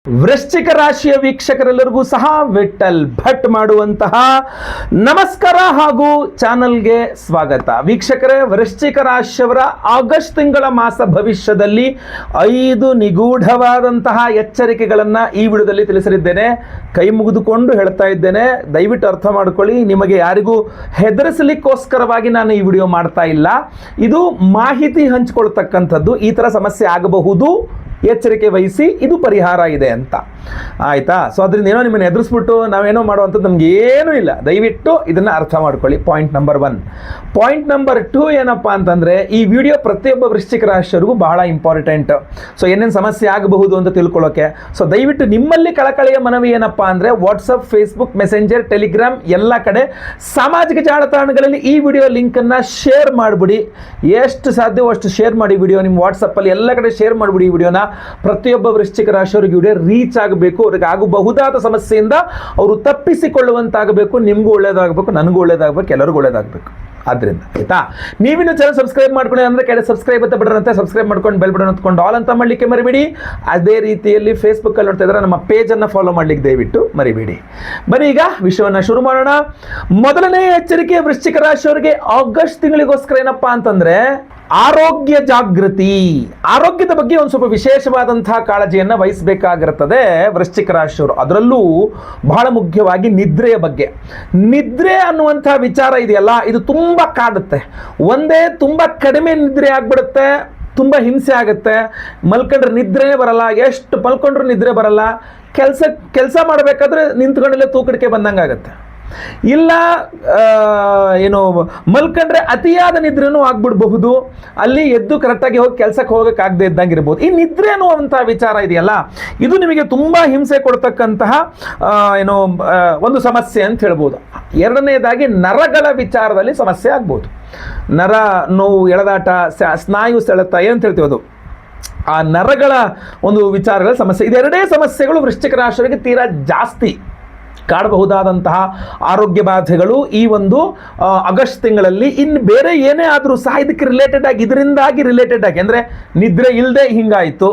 ವೃಶ್ಚಿಕ ರಾಶಿಯ ವೀಕ್ಷಕರೆಲ್ಲರಿಗೂ ಸಹ ವಿಠಲ್ ಭಟ್ ಮಾಡುವಂತಹ ನಮಸ್ಕಾರ ಹಾಗೂ ಚಾನಲ್ಗೆ ಸ್ವಾಗತ. ವೀಕ್ಷಕರೇ, ವೃಶ್ಚಿಕ ರಾಶಿಯವರ ಆಗಸ್ಟ್ ತಿಂಗಳ ಮಾಸ ಭವಿಷ್ಯದಲ್ಲಿ 5 ನಿಗೂಢವಾದಂತಹ ಎಚ್ಚರಿಕೆಗಳನ್ನು ಈ ವಿಡಿಯೋದಲ್ಲಿ ತಿಳಿಸಲಿದ್ದೇನೆ. ಕೈ ಮುಗಿದುಕೊಂಡು ಹೇಳ್ತಾ ಇದ್ದೇನೆ, ದಯವಿಟ್ಟು ಅರ್ಥ ಮಾಡ್ಕೊಳ್ಳಿ. ನಿಮಗೆ ಯಾರಿಗೂ ಹೆದರಿಸಲಿಕ್ಕೋಸ್ಕರವಾಗಿ ನಾನು ಈ ವಿಡಿಯೋ ಮಾಡ್ತಾ ಇಲ್ಲ. ಇದು ಮಾಹಿತಿ ಹಂಚಿಕೊಳ್ತಕ್ಕಂಥದ್ದು. ಈ ಥರ ಸಮಸ್ಯೆ ಆಗಬಹುದು, ಎಚ್ಚರಿಕೆ ವಹಿಸಿ, ಇದು ಪರಿಹಾರ ಇದೆ ಅಂತ. ಆಯಿತಾ? ಸೊ ಅದರಿಂದ ಏನೋ ನಿಮ್ಮನ್ನು ಎದುರಿಸ್ಬಿಟ್ಟು ನಾವೇನೋ ಮಾಡುವಂಥದ್ದು ನಮ್ಗೆ ಏನೂ ಇಲ್ಲ. ದಯವಿಟ್ಟು ಇದನ್ನು ಅರ್ಥ ಮಾಡ್ಕೊಳ್ಳಿ. Point number 1. ಪಾಯಿಂಟ್ ನಂಬರ್ 2 ಏನಪ್ಪ ಅಂತಂದರೆ, ಈ ವಿಡಿಯೋ ಪ್ರತಿಯೊಬ್ಬ ವೃಶ್ಚಿಕ ರಾಶಿಯವರಿಗೂ ಬಹಳ ಇಂಪಾರ್ಟೆಂಟ್. ಸೊ ಏನೇನು ಸಮಸ್ಯೆ ಆಗಬಹುದು ಅಂತ ತಿಳ್ಕೊಳ್ಳೋಕೆ. ಸೊ ದಯವಿಟ್ಟು ನಿಮ್ಮಲ್ಲಿ ಕಳಕಳಿಯ ಮನವಿ ಏನಪ್ಪ ಅಂದರೆ, ವಾಟ್ಸಪ್, ಫೇಸ್ಬುಕ್, ಮೆಸೆಂಜರ್, ಟೆಲಿಗ್ರಾಮ್ ಎಲ್ಲ ಕಡೆ ಸಾಮಾಜಿಕ ಜಾಲತಾಣಗಳಲ್ಲಿ ಈ ವಿಡಿಯೋ ಲಿಂಕನ್ನು ಶೇರ್ ಮಾಡಿಬಿಡಿ. ಎಷ್ಟು ಸಾಧ್ಯವೋ ಅಷ್ಟು ಶೇರ್ ಮಾಡಿ ವಿಡಿಯೋ. ನಿಮ್ಮ ವಾಟ್ಸಪ್ಪಲ್ಲಿ ಎಲ್ಲ ಕಡೆ ಶೇರ್ ಮಾಡಿಬಿಡಿ ಈ ವಿಡಿಯೋನ. ಪ್ರತಿಯೊಬ್ಬ ವೃಶ್ಚಿಕ ರಾಶಿಯವರಿಗೆ ವಿಡಿಯೋ ರೀಚ್ ಆಗಬೇಕು. ಅವ್ರಿಗೆ ಆಗಬಹುದಾದ ಸಮಸ್ಯೆಯಿಂದ ಅವರು ತಪ್ಪಿಸಿಕೊಳ್ಳುವಂತಾಗಬೇಕು. ನಿಮಗೂ ಒಳ್ಳೇದಾಗಬೇಕು, ನನಗೂ ಒಳ್ಳೇದಾಗಬೇಕು, ಎಲ್ಲರಿಗೂ ಒಳ್ಳೇದಾಗಬೇಕು. ಆದ್ದರಿಂದ ಆಯ್ತಾ, ನೀವಿನ್ನು ಚಾನಲ್ ಸಬ್ಸ್ಕ್ರೈಬ್ ಮಾಡ್ಕೊಳ್ಳಿ ಅಂದರೆ ಕೆಳಗೆ ಸಬ್ಸ್ಕ್ರೈಬ್ ಅಂತ ಬಟನ್ ಸಬ್ಸ್ಕ್ರೈಬ್ ಮಾಡ್ಕೊಂಡು ಬೆಲ್ ಬಟನ್ ಹೊತ್ಕೊಂಡು ಆಲ್ ಅಂತ ಮಾಡಲಿಕ್ಕೆ ಮರಿಬೇಡಿ. ಅದೇ ರೀತಿಯಲ್ಲಿ ಫೇಸ್ಬುಕ್ಕಲ್ಲಿ ನೋಡ್ತಾ ಇದ್ದಾರೆ, ನಮ್ಮ ಪೇಜನ್ನು ಫಾಲೋ ಮಾಡಲಿಕ್ಕೆ ದಯವಿಟ್ಟು ಮರಿಬೇಡಿ. ಬನ್ನಿ ಈಗ ವಿಷಯವನ್ನು ಶುರು ಮಾಡೋಣ. ಮೊದಲನೇ ಎಚ್ಚರಿಕೆ ವೃಶ್ಚಿಕ ರಾಶಿಯವರಿಗೆ ಆಗಸ್ಟ್ ತಿಂಗಳಿಗೋಸ್ಕರ ಏನಪ್ಪ ಅಂತಂದರೆ, ಆರೋಗ್ಯ ಜಾಗೃತಿ. ಆರೋಗ್ಯದ ಬಗ್ಗೆ ಒಂದು ಸ್ವಲ್ಪ ವಿಶೇಷವಾದಂತಹ ಕಾಳಜಿಯನ್ನು ವಹಿಸಬೇಕಾಗಿರುತ್ತದೆ ವೃಶ್ಚಿಕ ರಾಶಿಯವರು. ಅದರಲ್ಲೂ ಬಹಳ ಮುಖ್ಯವಾಗಿ ನಿದ್ರೆಯ ಬಗ್ಗೆ. ನಿದ್ರೆ ಅನ್ನುವಂಥ ವಿಚಾರ ಇದೆಯಲ್ಲ, ಇದು ತುಂಬ ಕಾಡುತ್ತೆ. ಒಂದೇ ತುಂಬ ಕಡಿಮೆ ನಿದ್ರೆ ಆಗ್ಬಿಡುತ್ತೆ, ತುಂಬ ಹಿಂಸೆ ಆಗುತ್ತೆ. ಮಲ್ಕೊಂಡ್ರೆ ನಿದ್ರೆನೇ ಬರಲ್ಲ, ಎಷ್ಟು ಮಲ್ಕೊಂಡ್ರೂ ನಿದ್ರೆ ಬರಲ್ಲ. ಕೆಲಸ ಮಾಡಬೇಕಾದ್ರೆ ನಿಂತ್ಕೊಂಡಲ್ಲೇ ತೂಕಡಿಕೆ ಬಂದಂಗೆ ಆಗುತ್ತೆ. ಇಲ್ಲ ಏನು ಮಲ್ಕೊಂಡ್ರೆ ಅತಿಯಾದ ನಿದ್ರೆನೂ ಆಗ್ಬಿಡಬಹುದು. ಅಲ್ಲಿ ಎದ್ದು ಕರೆಕ್ಟಾಗಿ ಹೋಗಿ ಕೆಲಸಕ್ಕೆ ಹೋಗೋಕ್ಕಾಗದೇ ಇದ್ದಂಗೆ ಇರ್ಬೋದು. ಈ ನಿದ್ರೆ ಅನ್ನುವಂಥ ವಿಚಾರ ಇದೆಯಲ್ಲ, ಇದು ನಿಮಗೆ ತುಂಬ ಹಿಂಸೆ ಕೊಡ್ತಕ್ಕಂತಹ ಒಂದು ಸಮಸ್ಯೆ ಅಂತ ಹೇಳ್ಬೋದು. ಎರಡನೇದಾಗಿ ನರಗಳ ವಿಚಾರದಲ್ಲಿ ಸಮಸ್ಯೆ ಆಗ್ಬೋದು. ನರ ನೋವು, ಎಳೆದಾಟ, ಸ್ನಾಯು ಸೆಳೆತ ಏನಂತ ಹೇಳ್ತೀವಿ, ಅದು ಆ ನರಗಳ ಒಂದು ವಿಚಾರಗಳ ಸಮಸ್ಯೆ. ಇದೆರಡೇ ಸಮಸ್ಯೆಗಳು ವೃಶ್ಚಿಕ ರಾಶಿಯವರಿಗೆ ತೀರಾ ಜಾಸ್ತಿ ಕಾಡಬಹುದಾದಂತಹ ಆರೋಗ್ಯ ಬಾಧೆಗಳು ಈ ಒಂದು ಆಗಸ್ಟ್ ತಿಂಗಳಲ್ಲಿ. ಇನ್ನು ಬೇರೆ ಏನೇ ಆದರೂ ಸಹ ಇದಕ್ಕೆ ರಿಲೇಟೆಡ್ ಆಗಿ, ಇದರಿಂದಾಗಿ ರಿಲೇಟೆಡ್ ಆಗಿ, ಅಂದರೆ ನಿದ್ರೆ ಇಲ್ಲದೆ ಹಿಂಗಾಯಿತು,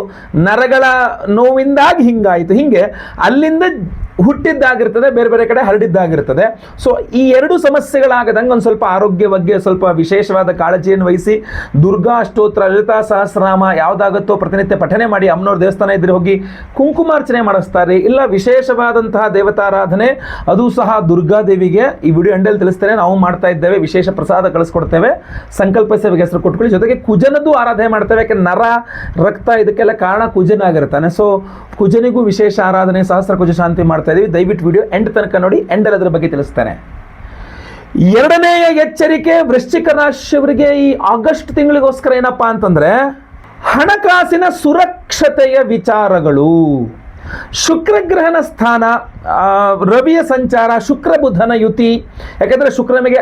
ನರಗಳ ನೋವಿಂದಾಗಿ ಹಿಂಗಾಯಿತು, ಹೀಗೆ ಅಲ್ಲಿಂದ ಹುಟ್ಟಿದ್ದಾಗಿರ್ತದೆ, ಬೇರೆ ಬೇರೆ ಕಡೆ ಹರಡಿದ್ದಾಗಿರ್ತದೆ. ಸೊ ಈ ಎರಡು ಸಮಸ್ಯೆಗಳಾಗದಂಗೆ ಒಂದು ಸ್ವಲ್ಪ ಆರೋಗ್ಯ ಬಗ್ಗೆ ಸ್ವಲ್ಪ ವಿಶೇಷವಾದ ಕಾಳಜಿಯನ್ನು ವಹಿಸಿ, ದುರ್ಗಾ ಅಷ್ಟೋತ್ರ, ಲಲಿತಾ ಸಹಸ್ರನಾಮ ಯಾವುದಾಗುತ್ತೋ ಪ್ರತಿನಿತ್ಯ ಪಠನೆ ಮಾಡಿ. ಅಮ್ಮನವ್ರ ದೇವಸ್ಥಾನ ಇದ್ರೆ ಹೋಗಿ ಕುಂಕುಮಾರ್ಚನೆ ಮಾಡಿಸ್ತಾರೆ. ಇಲ್ಲ ವಿಶೇಷವಾದಂತಹ ದೇವತಾರಾಧನೆ, ಅದು ಸಹ ದುರ್ಗಾದೇವಿಗೆ ಈ ವಿಡಿಯೋ ಎಂಡಲ್ಲಿ ತಿಳಿಸ್ತೇನೆ, ನಾವು ಮಾಡ್ತಾ ಇದ್ದೇವೆ. ವಿಶೇಷ ಪ್ರಸಾದ ಕಳಿಸ್ಕೊಡ್ತೇವೆ. ಸಂಕಲ್ಪ ಸೇವೆಗೆ ಹೆಸರು ಕೊಟ್ಕೊಳ್ಳಿ. ಜೊತೆಗೆ ಕುಜನದ್ದು ಆರಾಧನೆ ಮಾಡ್ತೇವೆ. ಯಾಕೆ ನರ, ರಕ್ತ ಇದಕ್ಕೆಲ್ಲ ಕಾರಣ ಕುಜನ ಆಗಿರ್ತಾನೆ. ಸೊ ಕುಜನಿಗೂ ವಿಶೇಷ ಆರಾಧನೆ, ಸಹಸ್ರ ಕುಜ ಶಾಂತಿ ಮಾಡ್ತಾ ಇದ್ದೀವಿ. ದಯವಿಟ್ಟು ವಿಡಿಯೋ ಎಂಡ್ ತನಕ ನೋಡಿ, ಎಂಡಲ್ಲಿ ಅದರ ಬಗ್ಗೆ ತಿಳಿಸ್ತೇನೆ. ಎರಡನೆಯ ಎಚ್ಚರಿಕೆ ವೃಶ್ಚಿಕ ರಾಶಿಯವರಿಗೆ ಈ ಆಗಸ್ಟ್ ತಿಂಗಳಿಗೋಸ್ಕರ ಏನಪ್ಪಾ ಅಂತಂದ್ರೆ, ಹಣಕಾಸಿನ ಸುರಕ್ಷತೆಯ ವಿಚಾರಗಳು. ಶುಕ್ರಗ್ರಹಣ ಸ್ಥಾನ, ರವಿಯ ಸಂಚಾರ, ಶುಕ್ರ ಬುಧನ ಯುತಿ. ಯಾಕೆಂದರೆ ಶುಕ್ರ ನಮಗೆ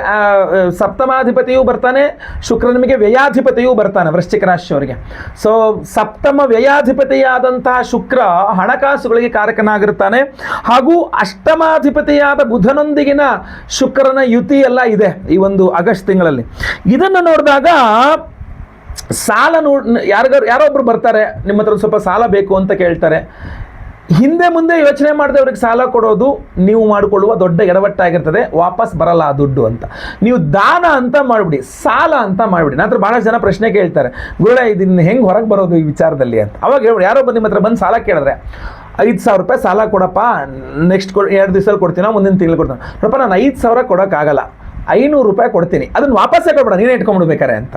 ಸಪ್ತಮಾಧಿಪತಿಯೂ ಬರ್ತಾನೆ, ಶುಕ್ರ ನಮಗೆ ವ್ಯಯಾಧಿಪತಿಯೂ ಬರ್ತಾನೆ ವೃಶ್ಚಿಕ ರಾಶಿಯವರಿಗೆ. ಸೊ ಸಪ್ತಮ ವ್ಯಯಾಧಿಪತಿಯಾದಂತಹ ಶುಕ್ರ ಹಣಕಾಸುಗಳಿಗೆ ಕಾರಕನಾಗಿರ್ತಾನೆ. ಹಾಗೂ ಅಷ್ಟಮಾಧಿಪತಿಯಾದ ಬುಧನೊಂದಿಗಿನ ಶುಕ್ರನ ಯುತಿ ಎಲ್ಲ ಇದೆ ಈ ಒಂದು ಆಗಸ್ಟ್ ತಿಂಗಳಲ್ಲಿ. ಇದನ್ನು ನೋಡಿದಾಗ ಸಾಲ ಯಾರೋ ಒಬ್ರು ಬರ್ತಾರೆ, ನಿಮ್ಮ ಹತ್ರ ಸ್ವಲ್ಪ ಸಾಲ ಬೇಕು ಅಂತ ಕೇಳ್ತಾರೆ. ಹಿಂದೆ ಮುಂದೆ ಯೋಚನೆ ಮಾಡದೆ ಅವ್ರಿಗೆ ಸಾಲ ಕೊಡೋದು ನೀವು ಮಾಡಿಕೊಳ್ಳುವ ದೊಡ್ಡ ಎಡವಟ್ಟಾಗಿರ್ತದೆ. ವಾಪಸ್ ಬರಲ್ಲ ಆ ದುಡ್ಡು ಅಂತ. ನೀವು ದಾನ ಅಂತ ಮಾಡಿಬಿಡಿ, ಸಾಲ ಅಂತ ಮಾಡಿಬಿಡಿ. ನಂತರ ಭಾಳಷ್ಟು ಜನ ಪ್ರಶ್ನೆ ಕೇಳ್ತಾರೆ, ಗುರುಳೆ ಇದನ್ನು ಹೆಂಗೆ ಹೊರಗೆ ಬರೋದು ಈ ವಿಚಾರದಲ್ಲಿ ಅಂತ. ಅವಾಗ ಹೇಳ್ಬಿಡಿ, ಯಾರೋ ನಿಮ್ಮ ಹತ್ರ ಬಂದು ಸಾಲ ಕೇಳಿದ್ರೆ, 5,000 ರೂಪಾಯಿ ಸಾಲ ಕೊಡಪ್ಪ, ನೆಕ್ಸ್ಟ್ 2 ದಿವಸದಲ್ಲಿ ಕೊಡ್ತೀನ, ಮುಂದಿನ ತಿಂಗಳು ಕೊಡ್ತೀನಿ. ನೋಡಪ್ಪ, ನಾನು 5,000 ಕೊಡೋಕ್ಕಾಗಲ್ಲ, 500 ರೂಪಾಯಿ ಕೊಡ್ತೀನಿ, ಅದನ್ನು ವಾಪಸ್ಸೇ ಕೊಡ್ಬೇಡ, ನೀನೇ ಇಟ್ಕೊಂಡ್ಬಿಡ್ಬೇಕಾರೆ ಅಂತ.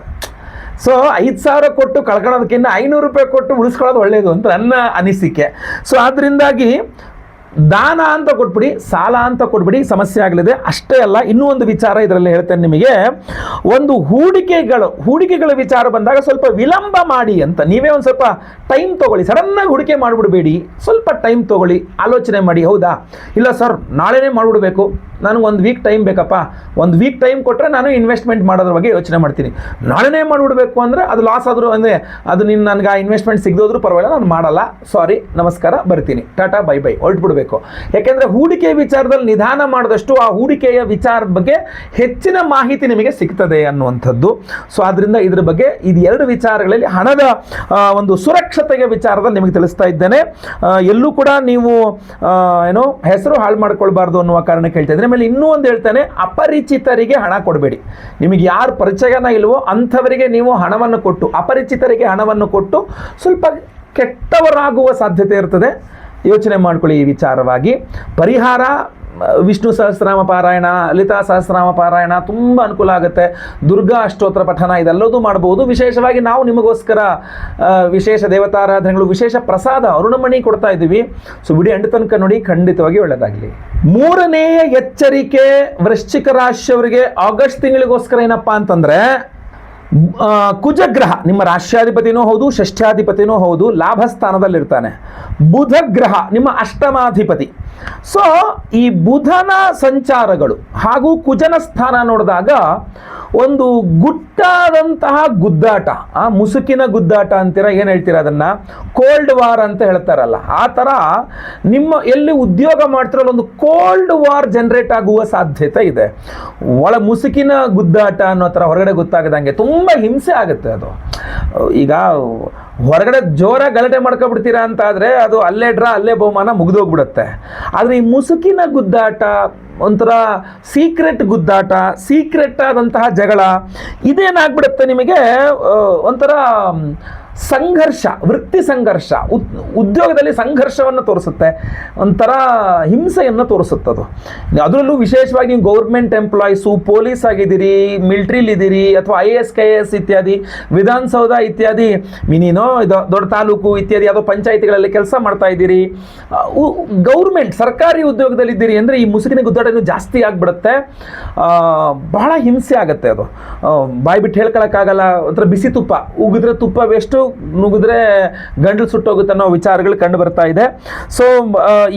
ಸೊ 5,000 ಕೊಟ್ಟು ಕಳ್ಕೊಳ್ಳೋದಕ್ಕಿಂತ 500 ರೂಪಾಯಿ ಕೊಟ್ಟು ಉಳಿಸ್ಕೊಳ್ಳೋದು ಒಳ್ಳೆಯದು ಅಂತ ನನ್ನ ಅನಿಸಿಕೆ. ಸೊ ಅದರಿಂದಾಗಿ ದಾನ ಅಂತ ಕೊಟ್ಬಿಡಿ, ಸಾಲ ಅಂತ ಕೊಟ್ಬಿಡಿ, ಸಮಸ್ಯೆ ಆಗಲಿದೆ. ಅಷ್ಟೇ ಅಲ್ಲ, ಇನ್ನೂ ಒಂದು ವಿಚಾರ ಇದರಲ್ಲಿ ಹೇಳ್ತೇನೆ ನಿಮಗೆ. ಒಂದು ಹೂಡಿಕೆಗಳ ವಿಚಾರ ಬಂದಾಗ ಸ್ವಲ್ಪ ವಿಳಂಬ ಮಾಡಿ ಅಂತ. ನೀವೇ ಒಂದು ಸ್ವಲ್ಪ ಟೈಮ್ ತೊಗೊಳ್ಳಿ. ಸಡನ್ನಾಗಿ ಹೂಡಿಕೆ ಮಾಡಿಬಿಡ್ಬೇಡಿ, ಸ್ವಲ್ಪ ಟೈಮ್ ತೊಗೊಳ್ಳಿ, ಆಲೋಚನೆ ಮಾಡಿ. ಹೌದಾ, ಇಲ್ಲ ಸರ್ ನಾಳೆನೇ ಮಾಡಿಬಿಡ್ಬೇಕು, ನನಗೆ 1 ವೀಕ್ ಟೈಮ್ ಬೇಕಪ್ಪ, 1 ವೀಕ್ ಟೈಮ್ ಕೊಟ್ಟರೆ ನಾನು ಇನ್ವೆಸ್ಟ್ಮೆಂಟ್ ಮಾಡೋದ್ರ ಬಗ್ಗೆ ಯೋಚನೆ ಮಾಡ್ತೀನಿ. ನಾಳೆನೇ ಮಾಡಿಬಿಡ್ಬೇಕು ಅಂದರೆ ಅದು ಲಾಸ್ ಆದರೂ, ಅಂದರೆ ಅದು ನನಗೆ ಆ ಇನ್ವೆಸ್ಟ್ಮೆಂಟ್ ಸಿಗದೋದ್ರೂ ಪರವಾಗಿಲ್ಲ, ನಾನು ಮಾಡಲ್ಲ, ಸಾರಿ, ನಮಸ್ಕಾರ, ಬರ್ತೀನಿ, ಟಾಟಾ ಬೈ ಬೈ, ಹೊರಟ್ಬಿಡ್ಬೇಕು ಮಾಡಬೇಕು. ಯಾಕೆಂದರೆ ಹೂಡಿಕೆ ವಿಚಾರದಲ್ಲಿ ನಿಧಾನ ಮಾಡಿದಷ್ಟು ಆ ಹೂಡಿಕೆಯ ವಿಚಾರದ ಬಗ್ಗೆ ಹೆಚ್ಚಿನ ಮಾಹಿತಿ ನಿಮಗೆ ಸಿಗ್ತದೆ ಅನ್ನುವಂಥದ್ದು. ಸೊ ಆದ್ದರಿಂದ ಇದ್ರ ಬಗ್ಗೆ ಇದು 2 ವಿಚಾರಗಳಲ್ಲಿ ಹಣದ ಒಂದು ಸುರಕ್ಷತೆಯ ವಿಚಾರದಲ್ಲಿ ನಿಮಗೆ ತಿಳಿಸ್ತಾ ಇದ್ದೇನೆ. ಎಲ್ಲೂ ಕೂಡ ನೀವು ಏನೋ ಹೆಸರು ಹಾಳು ಮಾಡ್ಕೊಳ್ಬಾರ್ದು ಅನ್ನುವ ಕಾರಣಕ್ಕೆ ಹೇಳ್ತಾ ಇದ್ದೇನೆ. ಆಮೇಲೆ ಇನ್ನೂ ಒಂದು ಹೇಳ್ತಾನೆ, ಅಪರಿಚಿತರಿಗೆ ಹಣ ಕೊಡಬೇಡಿ. ನಿಮಗೆ ಯಾರು ಪರಿಚಯನ ಇಲ್ವೋ ಅಂಥವರಿಗೆ ನೀವು ಹಣವನ್ನು ಕೊಟ್ಟು, ಅಪರಿಚಿತರಿಗೆ ಹಣವನ್ನು ಕೊಟ್ಟು ಸ್ವಲ್ಪ ಕೆಟ್ಟವರಾಗುವ ಸಾಧ್ಯತೆ ಇರ್ತದೆ. ಯೋಚನೆ ಮಾಡ್ಕೊಳ್ಳಿ ಈ ವಿಚಾರವಾಗಿ. ಪರಿಹಾರ ವಿಷ್ಣು ಸಹಸ್ರನಾಮ ಪಾರಾಯಣ, ಲಲಿತಾ ಸಹಸ್ರನಾಮ ಪಾರಾಯಣ ತುಂಬ ಅನುಕೂಲ ಆಗುತ್ತೆ. ದುರ್ಗಾ ಅಷ್ಟೋತ್ತರ ಪಠನ ಇದೆಲ್ಲದೂ ಮಾಡಬಹುದು. ವಿಶೇಷವಾಗಿ ನಾವು ನಿಮಗೋಸ್ಕರ ವಿಶೇಷ ದೇವತಾರಾಧನೆಗಳು, ವಿಶೇಷ ಪ್ರಸಾದ ಅರುಣಮಣಿ ಕೊಡ್ತಾ ಇದ್ದೀವಿ. ಸೊ ವಿಡಿಯೋ ಎಂಡ್ ತನಕ ನೋಡಿ, ಖಂಡಿತವಾಗಿ ಒಳ್ಳೆಯದಾಗಲಿ. 3ನೇಯ ಎಚ್ಚರಿಕೆ ವೃಶ್ಚಿಕ ರಾಶಿಯವರಿಗೆ ಆಗಸ್ಟ್ ತಿಂಗಳಿಗೋಸ್ಕರ ಏನಪ್ಪಾ ಅಂತಂದ್ರೆ, ಕುಜಗ್ರಹ ನಿಮ್ಮ ರಾಶ್ಯಾಧಿಪತಿನೂ ಹೌದು, ಷಷ್ಠ್ಯಾಧಿಪತಿನೂ ಹೌದು, ಲಾಭ ಸ್ಥಾನದಲ್ಲಿರ್ತಾನೆ. ಬುಧ ಗ್ರಹ ನಿಮ್ಮ ಅಷ್ಟಮಾಧಿಪತಿ. ಸೊ ಈ ಬುಧನ ಸಂಚಾರಗಳು ಹಾಗೂ ಕುಜನ ಸ್ಥಾನ ನೋಡಿದಾಗ ಒಂದು ಗುಟ್ಟಾದಂತಹ ಗುದ್ದಾಟ, ಮುಸುಕಿನ ಗುದ್ದಾಟ ಅಂತೀರ, ಏನು ಹೇಳ್ತೀರಾ ಅದನ್ನು, ಕೋಲ್ಡ್ ವಾರ್ ಅಂತ ಹೇಳ್ತಾರಲ್ಲ, ಆ ಥರ ನಿಮ್ಮ ಎಲ್ಲಿ ಉದ್ಯೋಗ ಮಾಡ್ತಿರೋಲ್ಲ ಒಂದು ಕೋಲ್ಡ್ ವಾರ್ ಜನರೇಟ್ ಆಗುವ ಸಾಧ್ಯತೆ ಇದೆ. ಮುಸುಕಿನ ಗುದ್ದಾಟ ಅನ್ನೋ ಥರ ಹೊರಗಡೆ ಗೊತ್ತಾಗದಂಗೆ ತುಂಬ ಹಿಂಸೆ ಆಗುತ್ತೆ. ಅದು ಈಗ ಹೊರಗಡೆ ಜೋರ ಗಲಾಟೆ ಮಾಡ್ಕೊಬಿಡ್ತೀರಾ ಅಂತ ಆದರೆ ಅದು ಅಲ್ಲೇ ಡ್ರಾ ಅಲ್ಲೇ ಬಹುಮಾನ ಮುಗಿದೋಗ್ಬಿಡುತ್ತೆ. ಆದರೆ ಈ ಮುಸುಕಿನ ಗುದ್ದಾಟ, ಒಂಥರ ಸೀಕ್ರೆಟ್ ಗುದ್ದಾಟ, ಸೀಕ್ರೆಟ್ ಆದಂತಹ ಜಗಳ, ಇದೇನಾಗ್ಬಿಡುತ್ತೆ ನಿಮಗೆ ಒಂಥರ ಸಂಘರ್ಷ, ವೃತ್ತಿ ಸಂಘರ್ಷ, ಉದ್ಯೋಗದಲ್ಲಿ ಸಂಘರ್ಷವನ್ನು ತೋರಿಸುತ್ತೆ, ಒಂಥರ ಹಿಂಸೆಯನ್ನು ತೋರಿಸುತ್ತದು. ಅದರಲ್ಲೂ ವಿಶೇಷವಾಗಿ ನೀವು ಗೌರ್ಮೆಂಟ್ ಎಂಪ್ಲಾಯೀಸು, ಪೊಲೀಸ್ ಆಗಿದ್ದೀರಿ, ಮಿಲಿಟ್ರಿಲಿದ್ದೀರಿ, ಅಥವಾ IAS KAS ಇತ್ಯಾದಿ, ವಿಧಾನಸೌಧ ಇತ್ಯಾದಿ, ಮಿನಿನೋ ದೊಡ್ಡ ತಾಲೂಕು ಇತ್ಯಾದಿ ಯಾವುದೋ ಪಂಚಾಯಿತಿಗಳಲ್ಲಿ ಕೆಲಸ ಮಾಡ್ತಾ ಇದ್ದೀರಿ, ಗೌರ್ಮೆಂಟ್ ಸರ್ಕಾರಿ ಉದ್ಯೋಗದಲ್ಲಿದ್ದೀರಿ ಅಂದರೆ ಈ ಮುಸುಕಿನ ಗುದ್ದಾಟ ಜಾಸ್ತಿ ಆಗಿಬಿಡುತ್ತೆ. ಬಹಳ ಹಿಂಸೆ ಆಗುತ್ತೆ. ಅದು ಬಾಯಿ ಬಿಟ್ಟು ಹೇಳ್ಕೊಳಕ್ಕಾಗಲ್ಲ. ಒಂಥರ ಬಿಸಿ ತುಪ್ಪ, ಉಗಿದ್ರೆ ತುಪ್ಪ ವೇಸ್ಟು, ನುಗ್ಗಿದ್ರೆ ಗಂಟಲು ಸುಟ್ಟೋಗುತ್ತೆ ಅನ್ನೋ ವಿಚಾರಗಳು ಕಂಡು ಬರ್ತಾ ಇದೆ. ಸೊ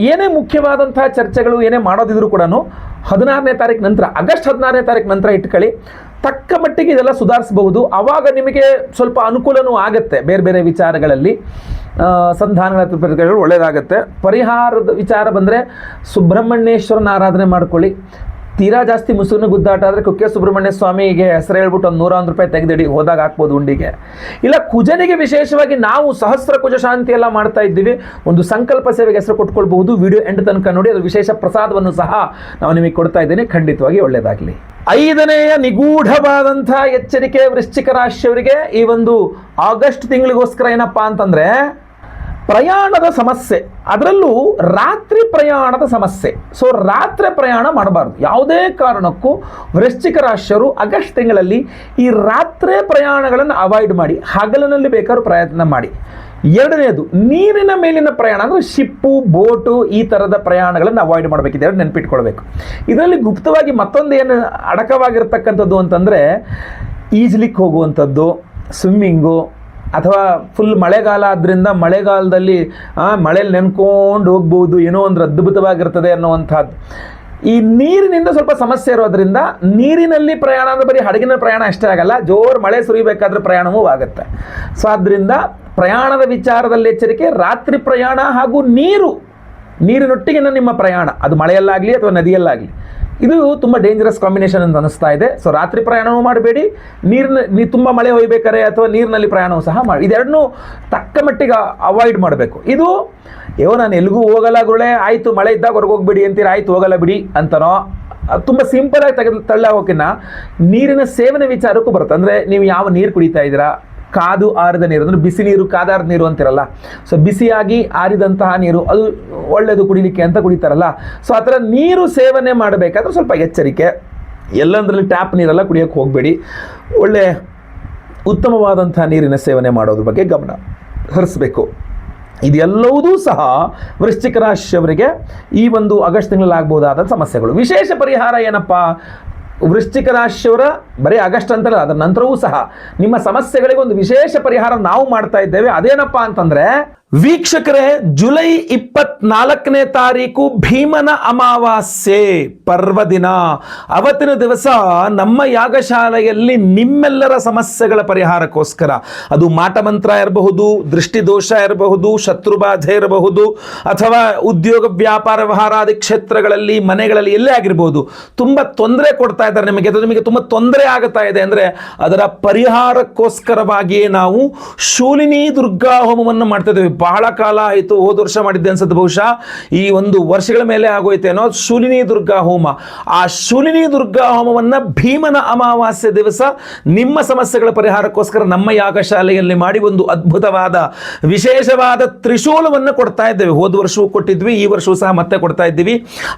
ಏನೇ ಮುಖ್ಯವಾದಂತಹ ಚರ್ಚೆಗಳು ಏನೇ ಮಾಡೋದಿದ್ರು ಕೂಡ 16ನೇ ತಾರೀಕು ನಂತರ, ಆಗಸ್ಟ್ 16ನೇ ತಾರೀಕು ನಂತರ ಇಟ್ಕೊಳ್ಳಿ. ತಕ್ಕ ಮಟ್ಟಿಗೆ ಇದೆಲ್ಲ ಸುಧಾರಿಸಬಹುದು. ಆವಾಗ ನಿಮಗೆ ಸ್ವಲ್ಪ ಅನುಕೂಲನೂ ಆಗುತ್ತೆ. ಬೇರೆ ಬೇರೆ ವಿಚಾರಗಳಲ್ಲಿ ಸಂಧಾನಗಳ ಒಳ್ಳೆಯದಾಗುತ್ತೆ. ಪರಿಹಾರದ ವಿಚಾರ ಬಂದರೆ ಸುಬ್ರಹ್ಮಣ್ಯೇಶ್ವರನ ಆರಾಧನೆ ಮಾಡ್ಕೊಳ್ಳಿ. ತೀರಾ ಜಾಸ್ತಿ ಮುಸುಕಿನ ಗುದ್ದಾಟ ಆದರೆ ಕುಕ್ಕೆ ಸುಬ್ರಹ್ಮಣ್ಯ ಸ್ವಾಮಿಗೆ ಹೆಸರು ಹೇಳ್ಬಿಟ್ಟು ಒಂದು 100 ರೂಪಾಯಿ ತೆಗೆದಿಡಿ, ಹೋದಾಗ ಹಾಕ್ಬೋದು ಉಂಡಿಗೆ. ಇಲ್ಲ ಕುಜನಿಗೆ ವಿಶೇಷವಾಗಿ ನಾವು ಸಹಸ್ರ ಕುಜ ಶಾಂತಿ ಎಲ್ಲ ಮಾಡ್ತಾ ಇದ್ದೀವಿ, ಒಂದು ಸಂಕಲ್ಪ ಸೇವೆಗೆ ಹೆಸರು ಕೊಟ್ಕೊಳ್ಬಹುದು. ವಿಡಿಯೋ ಎಂಡ್ ತನಕ ನೋಡಿ, ಅದು ವಿಶೇಷ ಪ್ರಸಾದವನ್ನು ಸಹ ನಾವು ನಿಮಗೆ ಕೊಡ್ತಾ ಇದ್ದೇನೆ. ಖಂಡಿತವಾಗಿ ಒಳ್ಳೆಯದಾಗಲಿ. 5ನೇಯ ನಿಗೂಢವಾದಂಥ ಎಚ್ಚರಿಕೆ ವೃಶ್ಚಿಕ ರಾಶಿಯವರಿಗೆ ಈ ಒಂದು ಆಗಸ್ಟ್ ತಿಂಗಳಿಗೋಸ್ಕರ ಏನಪ್ಪಾ ಅಂತಂದ್ರೆ, ಪ್ರಯಾಣದ ಸಮಸ್ಯೆ, ಅದರಲ್ಲೂ ರಾತ್ರಿ ಪ್ರಯಾಣದ ಸಮಸ್ಯೆ. ಸೊ ರಾತ್ರಿ ಪ್ರಯಾಣ ಮಾಡಬಾರ್ದು ಯಾವುದೇ ಕಾರಣಕ್ಕೂ. ವೃಶ್ಚಿಕ ರಾಶಿಯವರು ಆಗಸ್ಟ್ ತಿಂಗಳಲ್ಲಿ ಈ ರಾತ್ರಿ ಪ್ರಯಾಣಗಳನ್ನು ಅವಾಯ್ಡ್ ಮಾಡಿ, ಹಗಲಿನಲ್ಲಿ ಬೇಕಾದ್ರೂ ಪ್ರಯತ್ನ ಮಾಡಿ. 2ನೇದು, ನೀರಿನ ಮೇಲಿನ ಪ್ರಯಾಣ ಅಂದರೆ ಶಿಪ್ಪು, ಬೋಟು, ಈ ಥರದ ಪ್ರಯಾಣಗಳನ್ನು ಅವಾಯ್ಡ್ ಮಾಡಬೇಕಿದೆ. 2 ನೆನಪಿಟ್ಕೊಳ್ಬೇಕು. ಇದರಲ್ಲಿ ಗುಪ್ತವಾಗಿ ಮತ್ತೊಂದು ಏನು ಅಡಕವಾಗಿರ್ತಕ್ಕಂಥದ್ದು ಅಂತಂದರೆ, ಈಜ್ಲಿಕ್ಕೆ ಹೋಗುವಂಥದ್ದು, ಸ್ವಿಮ್ಮಿಂಗು, ಅಥವಾ ಫುಲ್ ಮಳೆಗಾಲ ಆದ್ದರಿಂದ ಮಳೆಗಾಲದಲ್ಲಿ ಮಳೆಯಲ್ಲಿ ನೆನ್ಕೊಂಡು ಹೋಗ್ಬೋದು, ಏನೋ ಒಂದು ಅದ್ಭುತವಾಗಿರ್ತದೆ ಅನ್ನುವಂಥದ್ದು. ಈ ನೀರಿನಿಂದ ಸ್ವಲ್ಪ ಸಮಸ್ಯೆ ಇರೋದ್ರಿಂದ ನೀರಿನಲ್ಲಿ ಪ್ರಯಾಣ ಅಂದರೆ ಬರೀ ಹಡಗಿನ ಪ್ರಯಾಣ ಅಷ್ಟೇ ಆಗಲ್ಲ, ಜೋರು ಮಳೆ ಸುರಿಬೇಕಾದ್ರೆ ಪ್ರಯಾಣವೂ ಆಗುತ್ತೆ. ಸೊ ಆದ್ದರಿಂದ ಪ್ರಯಾಣದ ವಿಚಾರದಲ್ಲಿ ಎಚ್ಚರಿಕೆ. ರಾತ್ರಿ ಪ್ರಯಾಣ ಹಾಗೂ ನೀರಿನೊಟ್ಟಿಗಿನ ನಿಮ್ಮ ಪ್ರಯಾಣ, ಅದು ಮಳೆಯಲ್ಲಾಗಲಿ ಅಥವಾ ನದಿಯಲ್ಲಾಗಲಿ, ಇದು ತುಂಬ ಡೇಂಜರಸ್ ಕಾಂಬಿನೇಷನ್ ಅಂತ ಅನಿಸ್ತಾ ಇದೆ. ಸೊ ರಾತ್ರಿ ಪ್ರಯಾಣವೂ ಮಾಡಬೇಡಿ, ತುಂಬ ಮಳೆ ಹೊಯ್ಬೇಕಾರೆ ಅಥವಾ ನೀರಿನಲ್ಲಿ ಪ್ರಯಾಣವೂ ಸಹ ಮಾಡಿ. ಇದೆರಡನ್ನೂ ತಕ್ಕ ಮಟ್ಟಿಗೆ ಅವಾಯ್ಡ್ ಮಾಡಬೇಕು. ಇದು ನಾನು ಎಲ್ಲಿಗೂ ಹೋಗಲ್ಲ ಗುರುಳೆ, ಆಯಿತು ಮಳೆ ಇದ್ದಾಗ ಹೊರಗೆ ಹೋಗ್ಬಿಡಿ ಅಂತೀರ, ಆಯಿತು ಹೋಗಲ್ಲ ಬಿಡಿ ಅಂತನೋ, ತುಂಬ ಸಿಂಪಲಾಗಿ ತಳ್ಳ ಹೋಗಿನ ನೀರಿನ ಸೇವನೆ ವಿಚಾರಕ್ಕೂ ಬರುತ್ತೆ. ಅಂದರೆ ನೀವು ಯಾವ ನೀರು ಕುಡಿತಾ ಇದ್ದೀರಾ, ಕಾದು ಆರಿದ ನೀರು ಅಂದರೆ ಬಿಸಿ ನೀರು, ಕಾದಾರದ ನೀರು ಅಂತಿರಲ್ಲ. ಸೊ ಬಿಸಿಯಾಗಿ ಆರಿದಂತಹ ನೀರು ಅದು ಒಳ್ಳೆಯದು ಕುಡಿಲಿಕ್ಕೆ ಅಂತ ಕುಡಿತಾರಲ್ಲ. ಸೊ ಆ ಥರ ನೀರು ಸೇವನೆ ಮಾಡಬೇಕಾದ್ರೆ ಸ್ವಲ್ಪ ಎಚ್ಚರಿಕೆ. ಎಲ್ಲಂದ್ರಲ್ಲಿ ಟ್ಯಾಪ್ ನೀರೆಲ್ಲ ಕುಡಿಯೋಕ್ಕೆ ಹೋಗಬೇಡಿ. ಒಳ್ಳೆ ಉತ್ತಮವಾದಂಥ ನೀರಿನ ಸೇವನೆ ಮಾಡೋದ್ರ ಬಗ್ಗೆ ಗಮನ ಹರಿಸಬೇಕು. ಇದೆಲ್ಲವೂ ಸಹ ವೃಶ್ಚಿಕ ರಾಶಿಯವರಿಗೆ ಈ ಒಂದು ಆಗಸ್ಟ್ ತಿಂಗಳಲ್ಲಿ ಆಗ್ಬಹುದಾದ ಸಮಸ್ಯೆಗಳು. ವಿಶೇಷ ಪರಿಹಾರ ಏನಪ್ಪ, ವೃಶ್ಚಿಕ ರಾಶಿಯವರ ಬರೀ ಆಗಸ್ಟ್ ಅಂತಲ್ಲ, ಅದರ ನಂತರವೂ ಸಹ ನಿಮ್ಮ ಸಮಸ್ಯೆಗಳಿಗೆ ಒಂದು ವಿಶೇಷ ಪರಿಹಾರ ನಾವು ಮಾಡ್ತಾ ಇದ್ದೇವೆ. ಅದೇನಪ್ಪ ಅಂತಂದ್ರೆ ವೀಕ್ಷಕರೇ, ಜುಲೈ 24ನೇ ತಾರೀಕು ಭೀಮನ ಅಮಾವಾಸ್ಯೆ ಪರ್ವದಿನ. ಅವತ್ತಿನ ದಿವಸ ನಮ್ಮ ಯಾಗಶಾಲೆಯಲ್ಲಿ ನಿಮ್ಮೆಲ್ಲರ ಸಮಸ್ಯೆಗಳ ಪರಿಹಾರಕ್ಕೋಸ್ಕರ, ಅದು ಮಾಟಮಂತ್ರ ಇರಬಹುದು, ದೃಷ್ಟಿದೋಷ ಇರಬಹುದು, ಶತ್ರುಬಾಧೆ ಇರಬಹುದು, ಅಥವಾ ಉದ್ಯೋಗ ವ್ಯಾಪಾರ ವ್ಯವಹಾರಾದಿ ಕ್ಷೇತ್ರಗಳಲ್ಲಿ ಮನೆಗಳಲ್ಲಿ ಎಲ್ಲೇ ಆಗಿರ್ಬೋದು, ತುಂಬ ತೊಂದರೆ ಕೊಡ್ತಾ ಇದ್ದಾರೆ ನಿಮಗೆ ತುಂಬ ತೊಂದರೆ ಆಗುತ್ತಾ ಇದೆ ಅಂದರೆ ಅದರ ಪರಿಹಾರಕ್ಕೋಸ್ಕರವಾಗಿಯೇ ನಾವು ಶೂಲಿನಿ ದುರ್ಗಾ ಹೋಮವನ್ನು ಮಾಡ್ತಾ ಇದ್ದೇವೆ. ಬಹಳ ಕಾಲ ಆಯಿತು, ಹೋದ ವರ್ಷ ಮಾಡಿದ್ದೆ ಅನ್ಸುತ್ತೆ, ಬಹುಶಃ ಈ ಒಂದು ವರ್ಷಗಳ ಮೇಲೆ ಆಗೋಯ್ತೇನೋ. ಶೂಲಿನಿ ದುರ್ಗಾ ಹೋಮ, ಆ ಶೂಲಿನಿ ದುರ್ಗಾ ಹೋಮವನ್ನು ಭೀಮನ ಅಮಾವಾಸ್ಯೆ ದಿವಸ ನಿಮ್ಮ ಸಮಸ್ಯೆಗಳ ಪರಿಹಾರಕ್ಕೋಸ್ಕರ ನಮ್ಮ ಯಾಗಶಾಲೆಯಲ್ಲಿ ಮಾಡಿ ಒಂದು ಅದ್ಭುತವಾದ ವಿಶೇಷವಾದ ತ್ರಿಶೂಲವನ್ನು ಕೊಡ್ತಾ ಇದ್ದೇವೆ. ಹೋದ ವರ್ಷವೂ ಕೊಟ್ಟಿದ್ವಿ, ಈ ವರ್ಷವೂ ಸಹ ಮತ್ತೆ ಕೊಡ್ತಾ ಇದ್ದೀವಿ.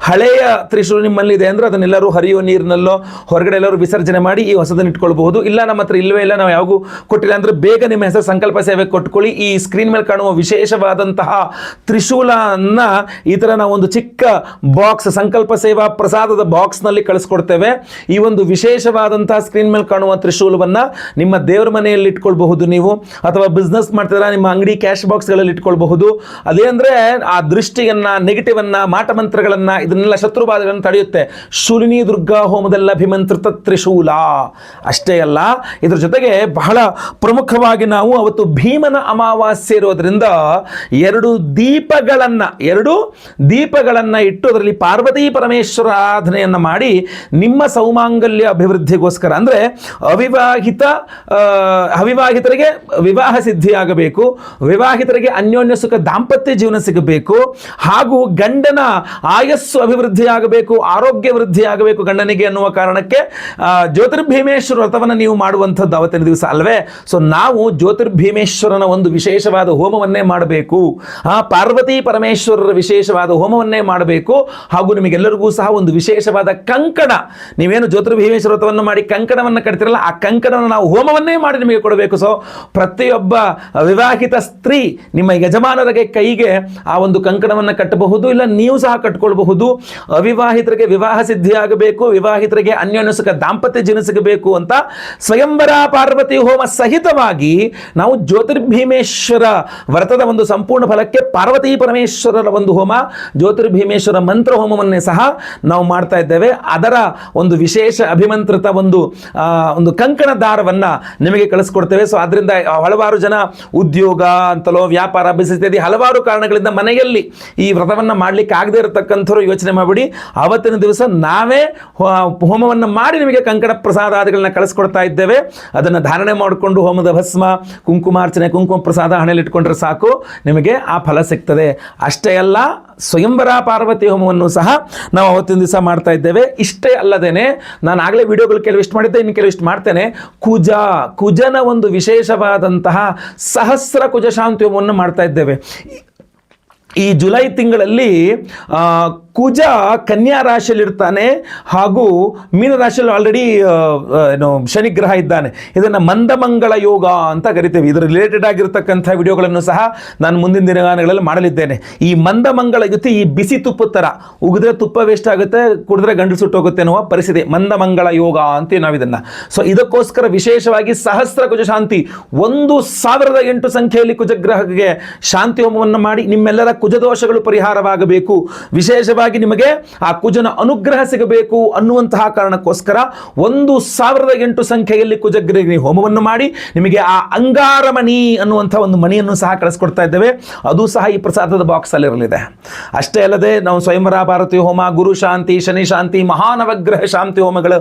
ಹಳೆಯ ತ್ರಿಶೂಲ ನಿಮ್ಮಲ್ಲಿದೆ ಅಂದರೆ ಅದನ್ನೆಲ್ಲರೂ ಹರಿಯೋ ನೀರಿನಲ್ಲೋ ಹೊರಗಡೆ ಎಲ್ಲರೂ ವಿಸರ್ಜನೆ ಮಾಡಿ ಈ ಹೊಸದನ್ನು ಇಟ್ಕೊಳ್ಬಹುದು. ಇಲ್ಲ ನಮ್ಮ ಹತ್ರ ಇಲ್ಲವೇ ಇಲ್ಲ, ನಾವು ಯಾವಾಗೂ ಕೊಟ್ಟಿಲ್ಲ ಅಂದರೆ ಬೇಗ ನಿಮ್ಮ ಹೆಸರು ಸಂಕಲ್ಪ ಸೇವೆ ಕೊಟ್ಕೊಳ್ಳಿ. ಈ ಸ್ಕ್ರೀನ್ ಮೇಲೆ ಕಾಣುವ ವಿಶೇಷವಾದಂತಹ ತ್ರಿಶೂಲನ್ನ ಈ ಥರ ನಾವು ಒಂದು ಚಿಕ್ಕ ಬಾಕ್ಸ್, ಸಂಕಲ್ಪ ಸೇವಾ ಪ್ರಸಾದದ ಬಾಕ್ಸ್ನಲ್ಲಿ ಕಳಿಸ್ಕೊಡ್ತೇವೆ. ಈ ಒಂದು ವಿಶೇಷವಾದಂತಹ ಸ್ಕ್ರೀನ್ ಮೇಲೆ ಕಾಣುವ ತ್ರಿಶೂಲವನ್ನು ನಿಮ್ಮ ದೇವರ ಮನೆಯಲ್ಲಿ ಇಟ್ಕೊಳ್ಬಹುದು ನೀವು, ಅಥವಾ ಬಿಸ್ನೆಸ್ ಮಾಡ್ತಿದ್ರೆ ನಿಮ್ಮ ಅಂಗಡಿ ಕ್ಯಾಶ್ ಬಾಕ್ಸ್ಗಳಲ್ಲಿ ಇಟ್ಕೊಳ್ಬಹುದು. ಅದೇ ಅಂದರೆ ಆ ದೃಷ್ಟಿಯನ್ನ, ನೆಗೆಟಿವನ್ನ, ಮಾಟಮಂತ್ರಗಳನ್ನ, ಇದನ್ನೆಲ್ಲ ಶತ್ರುಬಾಧೆಗಳನ್ನು ತಡೆಯುತ್ತೆ ಶೂಲಿನಿ ದುರ್ಗಾ ಹೋಮದಲ್ಲಿ ಅಭಿಮಂತ್ರಿತ ತ್ರಿಶೂಲ. ಅಷ್ಟೇ ಅಲ್ಲ, ಇದ್ರ ಜೊತೆಗೆ ಬಹಳ ಪ್ರಮುಖವಾಗಿ ನಾವು ಅವತ್ತು ಭೀಮನ ಅಮಾವಾಸ್ಯೆ ಇರೋದ್ರಿಂದ ಎರಡು ದೀಪಗಳನ್ನು ಇಟ್ಟು ಅದರಲ್ಲಿ ಪಾರ್ವತಿ ಪರಮೇಶ್ವರ ಆರಾಧನೆಯನ್ನು ಮಾಡಿ ನಿಮ್ಮ ಸೌಮಾಂಗಲ್ಯ ಅಭಿವೃದ್ಧಿಗೋಸ್ಕರ, ಅಂದರೆ ಅವಿವಾಹಿತರಿಗೆ ವಿವಾಹ ಸಿದ್ಧಿಯಾಗಬೇಕು, ವಿವಾಹಿತರಿಗೆ ಅನ್ಯೋನ್ಯ ಸುಖ ದಾಂಪತ್ಯ ಜೀವನ ಸಿಗಬೇಕು, ಹಾಗೂ ಗಂಡನ ಆಯಸ್ಸು ಅಭಿವೃದ್ಧಿಯಾಗಬೇಕು, ಆರೋಗ್ಯ ವೃದ್ಧಿಯಾಗಬೇಕು ಗಂಡನಿಗೆ ಅನ್ನುವ ಕಾರಣಕ್ಕೆ ಜ್ಯೋತಿರ್ಭೀಮೇಶ್ವರ ವ್ರತವನ್ನು ನೀವು ಮಾಡುವಂಥದ್ದು ಅವತ್ತಿನ ದಿವಸ ಅಲ್ವೇ. ಸೊ ನಾವು ಜ್ಯೋತಿರ್ಭೀಮೇಶ್ವರನ ಒಂದು ವಿಶೇಷವಾದ ಹೋಮವನ್ನೇ ಮಾಡಬೇಕು, ಪಾರ್ವತಿ ಪರಮೇಶ್ವರರ ವಿಶೇಷವಾದ ಹೋಮವನ್ನೇ ಮಾಡಬೇಕು. ಹಾಗೂ ನಿಮಗೆಲ್ಲರಿಗೂ ಸಹ ಒಂದು ವಿಶೇಷವಾದ ಕಂಕಣ, ನೀವೇನು ಜ್ಯೋತಿರ್ಭೀಮೇಶ್ವರ ವ್ರತವನ್ನು ಮಾಡಿ ಕಂಕಣವನ್ನು ಕಟ್ತಿರಲ್ಲ, ಆ ಕಂಕಣವನ್ನು ನಾವು ಹೋಮವನ್ನೇ ಮಾಡಿ ನಿಮಗೆ ಕೊಡಬೇಕು. ಸೊ ಪ್ರತಿಯೊಬ್ಬ ವಿವಾಹಿತ ಸ್ತ್ರೀ ನಿಮ್ಮ ಯಜಮಾನರಿಗೆ ಕೈಗೆ ಆ ಒಂದು ಕಂಕಣವನ್ನು ಕಟ್ಟಬಹುದು, ಇಲ್ಲ ನೀವು ಸಹ ಕಟ್ಕೊಳ್ಬಹುದು. ಅವಿವಾಹಿತರಿಗೆ ವಿವಾಹ ಸಿದ್ಧಿಯಾಗಬೇಕು, ವಿವಾಹಿತರಿಗೆ ಅನ್ಯೋನ್ಯ ಸುಖ ದಾಂಪತ್ಯ ಜೀವನ ಸಿಗಬೇಕು ಅಂತ ಸ್ವಯಂವರ ಪಾರ್ವತಿ ಹೋಮ ಸಹಿತವಾಗಿ ನಾವು ಜ್ಯೋತಿರ್ಭೀಮೇಶ್ವರ ವ್ರತದ ಒಂದು ಸಂಪೂರ್ಣ ಫಲಕ್ಕೆ ಪಾರ್ವತಿ ಪರಮೇಶ್ವರರ ಒಂದು ಹೋಮ, ಜ್ಯೋತಿರ್ಭೀಮೇಶ್ವರ ಮಂತ್ರ ಹೋಮವನ್ನೇ ಸಹ ನಾವು ಮಾಡ್ತಾ ಇದ್ದೇವೆ. ಅದರ ಒಂದು ವಿಶೇಷ ಅಭಿಮಂತ್ರಿತ ಒಂದು ಕಂಕಣ ದಾರವನ್ನು ನಿಮಗೆ ಕಳಿಸ್ಕೊಡ್ತೇವೆ. ಸೊ ಅದರಿಂದ ಹಲವಾರು ಜನ ಉದ್ಯೋಗ ಅಂತಲೋ, ವ್ಯಾಪಾರ, ಬಿಸಿನೆಸ್ ಇತ್ಯಾದಿ ಹಲವಾರು ಕಾರಣಗಳಿಂದ ಮನೆಯಲ್ಲಿ ಈ ವ್ರತವನ್ನು ಮಾಡಲಿಕ್ಕೆ ಆಗದೆ ಇರತಕ್ಕಂಥವ್ರು ಯೋಚನೆ ಮಾಡಿಬಿಡಿ, ಅವತ್ತಿನ ದಿವಸ ನಾವೇ ಹೋಮವನ್ನು ಮಾಡಿ ನಿಮಗೆ ಕಂಕಣ ಪ್ರಸಾದಾದಿಗಳನ್ನ ಕಳಿಸ್ಕೊಡ್ತಾ ಇದ್ದೇವೆ. ಅದನ್ನು ಧಾರಣೆ ಮಾಡಿಕೊಂಡು ಹೋಮದ ಭಸ್ಮ, ಕುಂಕುಮಾರ್ಚನೆ, ಕುಂಕುಮ ಪ್ರಸಾದ ಹಣೆಯಲ್ಲಿ ಇಟ್ಕೊಂಡ್ರೆ ಸಾಕು, ನಿಮಗೆ ಆ ಫಲ ಸಿಗ್ತದೆ. ಅಷ್ಟೇ ಅಲ್ಲ, ಸ್ವಯಂವರ ಪಾರ್ವತಿ ಹೋಮವನ್ನು ಸಹ ನಾವು ಅವತ್ತಿನ ದಿವಸ ಮಾಡ್ತಾ ಇದ್ದೇವೆ. ಇಷ್ಟೇ ಅಲ್ಲದೇನೆ, ನಾನು ಆಗಲೇ ವಿಡಿಯೋಗಳು ಕೆಲವಿಷ್ಟು ಮಾಡಿದ್ದೆ, ಇನ್ನು ಕೆಲವಿಷ್ಟು ಮಾಡ್ತೇನೆ. ಕುಜನ ಒಂದು ವಿಶೇಷವಾದಂತಹ ಸಹಸ್ರ ಕುಜ ಶಾಂತಿ ಹೋಮವನ್ನು ಮಾಡ್ತಾ ಇದ್ದೇವೆ. ಈ ಜುಲೈ ತಿಂಗಳಲ್ಲಿ ಕುಜ ಕನ್ಯಾ ರಾಶಿಯಲ್ಲಿರ್ತಾನೆ, ಹಾಗೂ ಮೀನರಾಶಿಯಲ್ಲಿ ಆಲ್ರೆಡಿ ಶನಿಗ್ರಹ ಇದ್ದಾನೆ. ಇದನ್ನು ಮಂದಮಂಗಳ ಯೋಗ ಅಂತ ಕರಿತೇವೆ. ಇದರ ರಿಲೇಟೆಡ್ ಆಗಿರ್ತಕ್ಕಂಥ ವಿಡಿಯೋಗಳನ್ನು ಸಹ ನಾನು ಮುಂದಿನ ದಿನಗಳಲ್ಲಿ ಮಾಡಲಿದ್ದೇನೆ. ಈ ಮಂದಮಂಗಳ ಯುತಿ ಈ ಬಿಸಿ ತುಪ್ಪದ ಥರ, ಉಗಿದ್ರೆ ತುಪ್ಪ ವೇಸ್ಟ್ ಆಗುತ್ತೆ, ಕುಡಿದ್ರೆ ಗಂಟಲು ಸುಟ್ಟೋಗುತ್ತೆ ಅನ್ನುವ ಪರಿಸ್ಥಿತಿ, ಮಂದಮಂಗಳ ಯೋಗ ಅಂತೀವಿ ನಾವು ಇದನ್ನು. ಸೊ ಇದಕ್ಕೋಸ್ಕರ ವಿಶೇಷವಾಗಿ ಸಹಸ್ರ ಕುಜ ಶಾಂತಿ, 1008 ಸಂಖ್ಯೆಯಲ್ಲಿ ಕುಜಗ್ರಹಕ್ಕೆ ಶಾಂತಿ ಹೋಮವನ್ನು ಮಾಡಿ ನಿಮ್ಮೆಲ್ಲರ ಕುಜದೋಷಗಳು ಪರಿಹಾರವಾಗಬೇಕು, ವಿಶೇಷವಾಗಿ ನಿಮಗೆ ಆ ಕುಜನ ಅನುಗ್ರಹ ಸಿಗಬೇಕು ಅನ್ನುವಂತಹ ಕಾರಣಕ್ಕೋಸ್ಕರ 1008 ಸಂಖ್ಯೆಯಲ್ಲಿ ಕುಜಗ್ರಹಿ ಹೋಮವನ್ನು ಮಾಡಿ ನಿಮಗೆ ಆ ಅಂಗಾರಮಣಿ ಅನ್ನುವಂಥ ಒಂದು ಮಣಿಯನ್ನು ಸಹ ಕಳಿಸ್ಕೊಡ್ತಾ ಇದ್ದೇವೆ. ಅದು ಸಹ ಈ ಪ್ರಸಾದದ ಬಾಕ್ಸ್ ಅಲ್ಲಿ ಇರಲಿದೆ. ಅಷ್ಟೇ ಅಲ್ಲದೆ ನಾವು ಸ್ವಯಂವರ ಭಾರತಿ ಹೋಮ, ಗುರು ಶಾಂತಿ, ಶನಿ ಶಾಂತಿ, ಮಹಾನವಗ್ರಹ ಶಾಂತಿ ಹೋಮಗಳು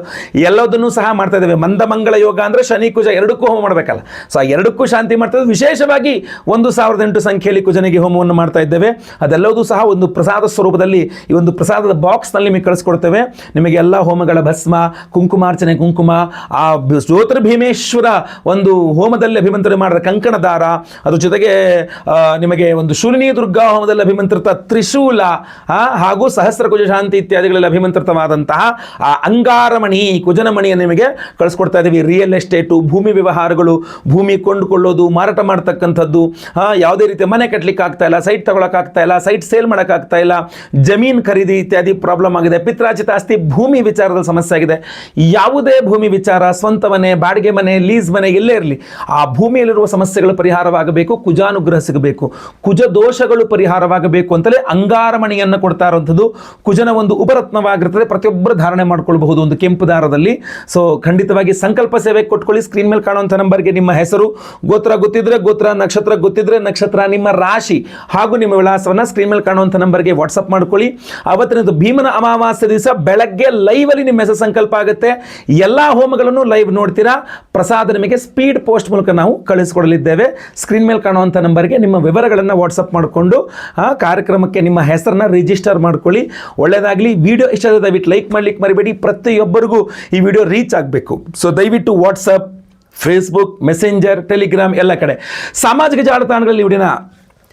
ಎಲ್ಲದನ್ನೂ ಸಹ ಮಾಡ್ತಾ ಇದ್ದೇವೆ. ಮಂದಮಂಗಳ ಯೋಗ ಅಂದರೆ ಶನಿ ಕುಜ ಎರಡಕ್ಕೂ ಹೋಮ ಮಾಡಬೇಕಲ್ಲ, ಸೊ ಆ ಎರಡಕ್ಕೂ ಶಾಂತಿ ಮಾಡ್ತಾ ಇದ್ದೇವೆ. ವಿಶೇಷವಾಗಿ 1008 ಸಂಖ್ಯೆಯಲ್ಲಿ ಕುಜನಿಗೆ ಹೋಮವನ್ನು ಮಾಡ್ತಾ ಇದ್ದೇವೆ. ಅದೆಲ್ಲವೂ ಸಹ ಒಂದು ಪ್ರಸಾದ ಸ್ವರೂಪದಲ್ಲಿ ಈ ಒಂದು ಪ್ರಸಾದದ ಬಾಕ್ಸ್ನಲ್ಲಿ ನಿಮಗೆ ಕಳಿಸ್ಕೊಡ್ತೇವೆ. ನಿಮಗೆ ಎಲ್ಲ ಹೋಮಗಳ ಭಸ್ಮ, ಕುಂಕುಮಾರ್ಚನೆ, ಕುಂಕುಮ, ಆ ಜ್ಯೋತಿರ್ಭೀಮೇಶ್ವರ ಒಂದು ಹೋಮದಲ್ಲಿ ಅಭಿಮಂತ್ರಣ ಮಾಡಿದ ಕಂಕಣ ದಾರ, ಅದ್ರ ಜೊತೆಗೆ ನಿಮಗೆ ಒಂದು ಶೂಲಿನಿ ದುರ್ಗಾ ಹೋಮದಲ್ಲಿ ಅಭಿಮಂತ್ರಿತ ತ್ರಿಶೂಲ, ಹಾಗೂ ಸಹಸ್ರ ಕುಜ ಶಾಂತಿ ಇತ್ಯಾದಿಗಳಲ್ಲಿ ಅಭಿಮಂತ್ರಿತವಾದಂತಹ ಆ ಅಂಗಾರಮಣಿ, ಕುಜನಮಣಿಯನ್ನು ನಿಮಗೆ ಕಳಿಸ್ಕೊಡ್ತಾ ಇದ್ದೀವಿ. ರಿಯಲ್ ಎಸ್ಟೇಟು, ಭೂಮಿ ವ್ಯವಹಾರಗಳು, ಭೂಮಿ ಕೊಂಡುಕೊಳ್ಳೋದು, ಮಾರಾಟ ಮಾಡ್ತಕ್ಕಂಥದ್ದು, ಯಾವುದೇ ರೀತಿಯ ಮನೆ ಕಟ್ಟಲಿಕ್ಕೆ ಆಗ್ತಾ ಇಲ್ಲ, ಸೈಟ್ ತಗೊಳಕ್ಕಾಗ್ತಾ ಇಲ್ಲ, ಸೈಟ್ ಸೇಲ್ ಮಾಡೋಕ್ಕಾಗ್ತಾ ಇಲ್ಲ, ಜಮೀನು ಖರೀದಿ ಇತ್ಯಾದಿ ಪ್ರಾಬ್ಲಮ್ ಆಗಿದೆ, ಪಿತ್ರಾರ್ಜಿತ ಆಸ್ತಿ, ಭೂಮಿ ವಿಚಾರದಲ್ಲಿ ಸಮಸ್ಯೆ ಆಗಿದೆ, ಯಾವುದೇ ಭೂಮಿ ವಿಚಾರ, ಸ್ವಂತ ಮನೆ, ಬಾಡಿಗೆ ಮನೆ, ಲೀಸ್ ಮನೆ ಎಲ್ಲೇ ಇರಲಿ ಆ ಭೂಮಿಯಲ್ಲಿರುವ ಸಮಸ್ಯೆಗಳು ಪರಿಹಾರವಾಗಬೇಕು, ಕುಜಾನುಗ್ರಹ ಸಿಗಬೇಕು, ಕುಜ ದೋಷಗಳು ಪರಿಹಾರವಾಗಬೇಕು ಅಂತಲೇ ಅಂಗಾರಮಣಿಯನ್ನು ಕೊಡ್ತಾ ಇರುವಂಥದ್ದು. ಕುಜನ ಒಂದು ಉಪರತ್ನವಾಗಿರ್ತದೆ, ಪ್ರತಿಯೊಬ್ಬರು ಧಾರಣೆ ಮಾಡ್ಕೊಳ್ಬಹುದು ಒಂದು ಕೆಂಪು ದಾರದಲ್ಲಿ. ಸೊ ಖಂಡಿತವಾಗಿ ಸಂಕಲ್ಪ ಸೇವೆ ಕೊಟ್ಕೊಳ್ಳಿ. ಸ್ಕ್ರೀನ್ ಮೇಲೆ ಕಾಣುವಂಥ ನಂಬರ್ಗೆ ನಿಮ್ಮ ಹೆಸರು, ಗೋತ್ರ ಗೊತ್ತಿದ್ರೆ ಗೋತ್ರ, ನಕ್ಷತ್ರ ಗೊತ್ತಿದ್ರೆ ನಕ್ಷತ್ರ, ನಿಮ್ಮ ರಾಶಿ ಹಾಗೂ ನಿಮ್ಮ ವಿಳಾಸವನ್ನು ಸ್ಕ್ರೀನ್ ಮೇಲೆ ಕಾಣುವಂಥ ನಂಬರ್ಗೆ ವಾಟ್ಸಪ್ ಮಾಡ್ಕೊಳ್ಳಿ. ಅವತ್ತಿನದು ಭೀಮನ ಅಮಾವಾಸ್ಯೆ ದಿವಸ ಬೆಳಗ್ಗೆ ಲೈವ್ ಅಲ್ಲಿ ನಿಮ್ಮ ಹೆಸರು ಸಂಕಲ್ಪ ಆಗುತ್ತೆ. ಎಲ್ಲಾ ಹೋಮಗಳನ್ನು ಲೈವ್ ನೋಡ್ತೀರಾ. ಪ್ರಸಾದ ನಿಮಗೆ ಸ್ಪೀಡ್ ಪೋಸ್ಟ್ ಮೂಲಕ ನಾವು ಕಳಿಸಿಕೊಡಲಿದ್ದೇವೆ. ಸ್ಕ್ರೀನ್ ಮೇಲೆ ಕಾಣುವಂಥ ನಂಬರ್ಗೆ ನಿಮ್ಮ ವಿವರಗಳನ್ನು ವಾಟ್ಸಪ್ ಮಾಡಿಕೊಂಡು ಆ ಕಾರ್ಯಕ್ರಮಕ್ಕೆ ನಿಮ್ಮ ಹೆಸರನ್ನ ರಿಜಿಸ್ಟರ್ ಮಾಡ್ಕೊಳ್ಳಿ. ಒಳ್ಳೆಯದಾಗಲಿ. ವಿಡಿಯೋ ಇಷ್ಟ ಆದರೆ ದಯವಿಟ್ಟು ಲೈಕ್ ಮಾಡ್ಲಿಕ್ಕೆ ಮರಿಬೇಡಿ. ಪ್ರತಿಯೊಬ್ಬರಿಗೂ ಈ ವಿಡಿಯೋ ರೀಚ್ ಆಗಬೇಕು. ಸೊ ದಯವಿಟ್ಟು ವಾಟ್ಸಪ್, ಫೇಸ್ಬುಕ್, ಮೆಸೆಂಜರ್, ಟೆಲಿಗ್ರಾಮ್ ಎಲ್ಲ ಕಡೆ ಸಾಮಾಜಿಕ ಜಾಲತಾಣಗಳಲ್ಲಿ ವಿಡಿಯೋನ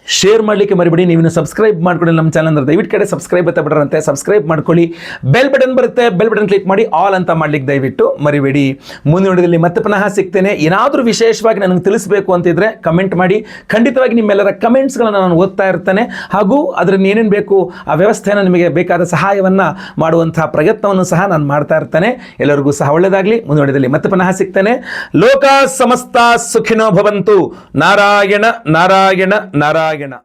ಶೇರ್ ಮಾಡಲಿಕ್ಕೆ ಮರಿಬೇಡಿ. ನೀವು ಸಬ್ಸ್ಕ್ರೈಬ್ ಮಾಡ್ಕೊಳ್ಳಿ ನಮ್ಮ ಚಾನಲ್ ಅಂದ್ರೆ ದಯವಿಟ್ಟು ಕಡೆ ಸಬ್ಸ್ಕ್ರೈಬ್ ಅಂತ ಬಿಡರಂತೆ, ಸಬ್ಸ್ಕ್ರೈಬ್ ಮಾಡ್ಕೊಳ್ಳಿ. ಬೆಲ್ ಬಟನ್ ಬರುತ್ತೆ, ಬೆಲ್ ಬಟನ್ ಕ್ಲಿಕ್ ಮಾಡಿ ಆಲ್ ಅಂತ ಮಾಡ್ಲಿಕ್ಕೆ ದಯವಿಟ್ಟು ಮರಿಬೇಡಿ. ಮುಂದಿನ ವಿಡಿಯೋದಲ್ಲಿ ಮತ್ತೆ ಪುನಃ ಸಿಗ್ತೇನೆ. ಏನಾದರೂ ವಿಶೇಷವಾಗಿ ನನಗೆ ತಿಳಿಸಬೇಕು ಅಂತಿದ್ರೆ ಕಮೆಂಟ್ ಮಾಡಿ. ಖಂಡಿತವಾಗಿ ನಿಮ್ಮೆಲ್ಲರ ಕಮೆಂಟ್ಸ್ಗಳನ್ನು ನಾನು ಓದ್ತಾ ಇರ್ತೇನೆ. ಹಾಗೂ ಅದರಲ್ಲಿ ಏನೇನು ಬೇಕು ಆ ವ್ಯವಸ್ಥೆಯನ್ನು ನಿಮಗೆ ಬೇಕಾದ ಸಹಾಯವನ್ನು ಮಾಡುವಂತಹ ಪ್ರಯತ್ನವನ್ನು ಸಹ ನಾನು ಮಾಡ್ತಾ ಇರ್ತೇನೆ. ಎಲ್ಲರಿಗೂ ಸಹ ಒಳ್ಳೆಯದಾಗಲಿ. ಮುಂದಿನ ವಿಡಿಯೋದಲ್ಲಿ ಮತ್ತೆ ಪುನಃ ಸಿಗ್ತೇನೆ. ಲೋಕ ಸಮಸ್ತ ಸುಖಿನೋ ಭವಂತು. ನಾರಾಯಣ ನಾರಾಯಣ ನಾರಾಯಣ.